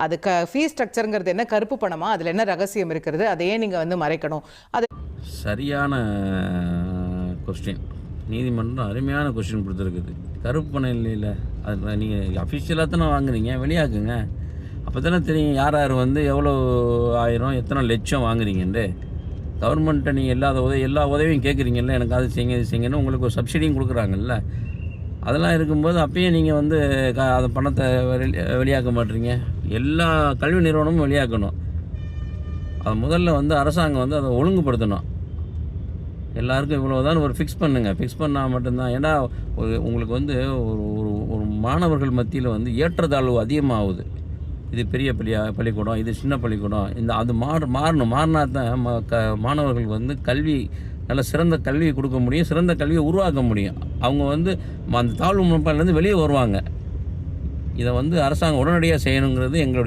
அது ஃபீஸ் ஸ்ட்ரக்சருங்கிறது என்ன, கருப்பு பணமா, அதில் என்ன ரகசியம் இருக்கிறது, அதையே நீங்கள் வந்து மறைக்கணும். அது சரியான கொஸ்டின். நீதிமன்றம் அருமையான கொஸ்டின் கொடுத்துருக்குது. கருப்பு பணம் இல்லைல்ல, அது நீங்கள் அஃபிஷியலாக தானே வாங்குறீங்க, வெளியாக்குங்க. அப்போ தானே தெரியும் யார் யார் வந்து எவ்வளோ ஆயிரம் எத்தனை லட்சம் வாங்குறீங்கன்ட்டு. கவர்மெண்ட்டை நீங்கள் எல்லா உதவியும் கேட்குறீங்கல்ல, எனக்கு அது செய்யுங்க இது செய்யுங்கன்னு உங்களுக்கு ஒரு சப்சிடியும் கொடுக்குறாங்கல்ல. அதெல்லாம் இருக்கும்போது அப்பயே நீங்கள் வந்து அந்த பணத்தை வெளியாக்க மாட்டீங்க. எல்லா கல்வி நிறுவனமும் வெளியாக்கணும். அதை முதல்ல வந்து அரசாங்கம் வந்து அதை ஒழுங்குபடுத்தணும். எல்லாருக்கும் இவ்வளோதான் ஒரு ஃபிக்ஸ் பண்ணுங்கள். ஃபிக்ஸ் பண்ணால் மட்டும்தான். ஏன்னா உங்களுக்கு வந்து ஒரு மாணவர்கள் மத்தியில் வந்து ஏற்றத்தாழ்வு அதிகமாகுது. இது பெரிய பள்ளிக்கூடம், இது சின்ன பள்ளிக்கூடம், அது மாறினா தான் மாணவர்கள் வந்து நல்ல சிறந்த கல்வி கொடுக்க முடியும், சிறந்த கல்வியை உருவாக்க முடியும். அவங்க வந்து அந்த தாழ்வு மனப்பான்மையிலேருந்து வெளியே வருவாங்க. இதை வந்து அரசாங்கம் உடனடியாக செய்யணுங்கிறது எங்களுடைய